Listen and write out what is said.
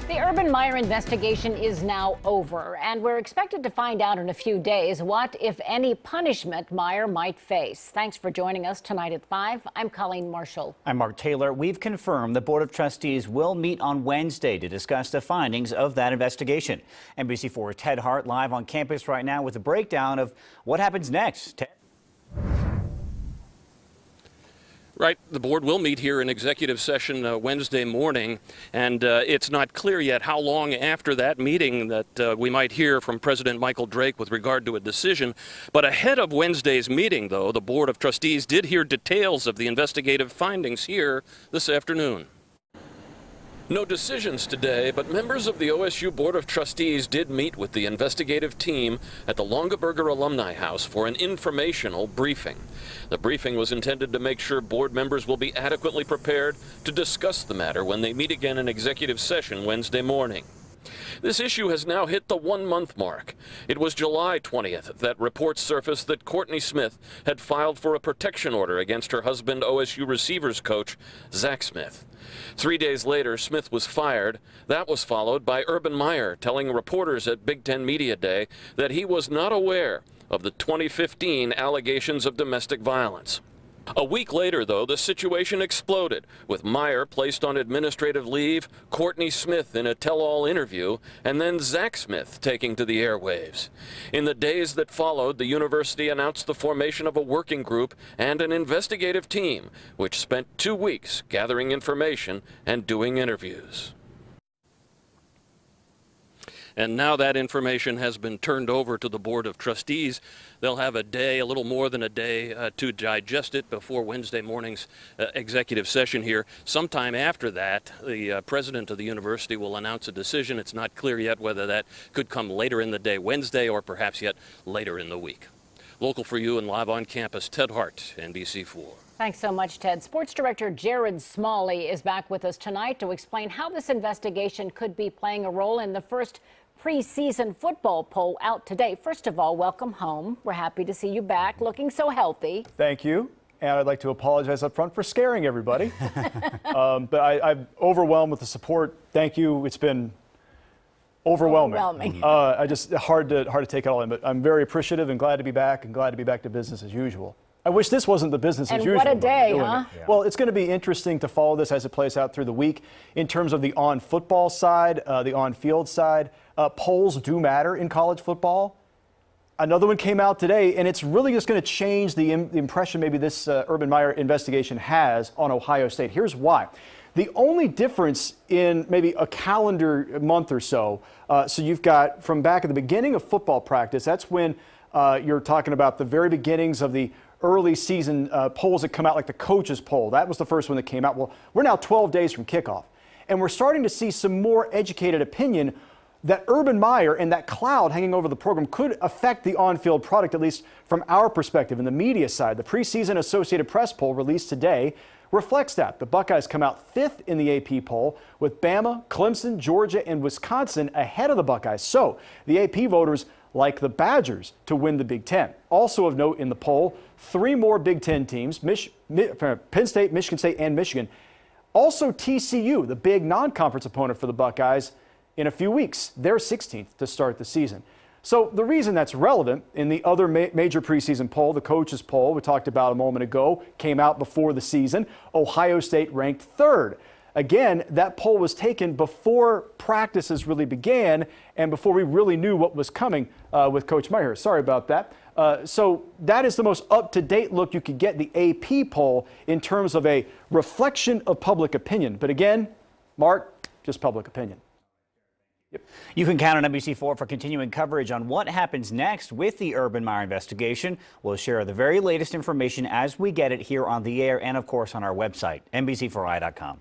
The Urban Meyer investigation is now over, and we're expected to find out in a few days what, if any, punishment Meyer might face. Thanks for joining us tonight at 5. I'm Colleen Marshall. I'm Mark Taylor. We've confirmed the Board of Trustees will meet on Wednesday to discuss the findings of that investigation. NBC4's Ted Hart live on campus right now with a breakdown of what happens next. Ted? Right. The board will meet here in executive session Wednesday morning, and it's not clear yet how long after that meeting that we might hear from President Michael Drake with regard to a decision. But ahead of Wednesday's meeting, though, the Board of Trustees did hear details of the investigative findings here this afternoon. No decisions today, but members of the OSU Board of Trustees did meet with the investigative team at the Longaberger Alumni House for an informational briefing. The briefing was intended to make sure board members will be adequately prepared to discuss the matter when they meet again in executive session Wednesday morning. This issue has now hit the 1-month mark. It was July 20th that reports surfaced that Courtney Smith had filed for a protection order against her husband, OSU receivers coach Zach Smith. 3 days later, Smith was fired. That was followed by Urban Meyer telling reporters at Big Ten Media Day that he was not aware of the 2015 allegations of domestic violence. A week later, though, the situation exploded, with Meyer placed on administrative leave, Courtney Smith in a tell-all interview, and then Zach Smith taking to the airwaves. In the days that followed, the university announced the formation of a working group and an investigative team, which spent 2 weeks gathering information and doing interviews. And now that information has been turned over to the Board of Trustees. They'll have a day, a little more than a day, to digest it before Wednesday morning's executive session here. Sometime after that, the president of the university will announce a decision. It's not clear yet whether that could come later in the day, Wednesday, or perhaps yet later in the week. Local for you and live on campus, Ted Hart, NBC4. Thanks so much, Ted. Sports director JEROD Smalley is back with us tonight to explain how this investigation could be playing a role in the first preseason football poll out today. First of all, welcome home. We're happy to see you back, looking so healthy. Thank you. And I'd like to apologize up front for scaring everybody. But I'm overwhelmed with the support. Thank you. It's been overwhelming. I just hard to take it all in. But I'm very appreciative and glad to be back, and glad to be back to business as usual. I wish this wasn't the business as usual. And what a day, huh? Yeah. Well, it's going to be interesting to follow this as it plays out through the week in terms of the on-football side, the on-field side. Polls do matter in college football. Another one came out today, and it's really just going to change the impression maybe this Urban Meyer investigation has on Ohio State. Here's why. The only difference in maybe a calendar month or so, so you've got from back at the beginning of football practice, that's when you're talking about the very beginnings of the early season polls that come out, like the coaches poll. That was the first one that came out. Well, we're now 12 days from kickoff, and we're starting to see some more educated opinion that Urban Meyer and that cloud hanging over the program could affect the on-field product, at least from our perspective in the media side. The preseason Associated Press poll released today reflects that. The Buckeyes come out 5th in the AP poll, with Bama, Clemson, Georgia, and Wisconsin ahead of the Buckeyes. So the AP voters like the Badgers to win the Big Ten. Also of note in the poll, 3 more Big Ten teams, Penn State, Michigan State, and Michigan. Also TCU, the big non-conference opponent for the Buckeyes, in a few weeks. They're 16th to start the season. So the reason that's relevant in the other major preseason poll, the coaches poll we talked about a moment ago, came out before the season. Ohio State ranked 3rd. Again, that poll was taken before practices really began and before we really knew what was coming with Coach Meyer. Sorry about that. So that is the most up-to-date look you could get, the AP poll, in terms of a reflection of public opinion. But again, Mark, just public opinion. Yep. You can count on NBC4 for continuing coverage on what happens next with the Urban Meyer investigation. We'll share the very latest information as we get it here on the air and, of course, on our website, NBC4i.com.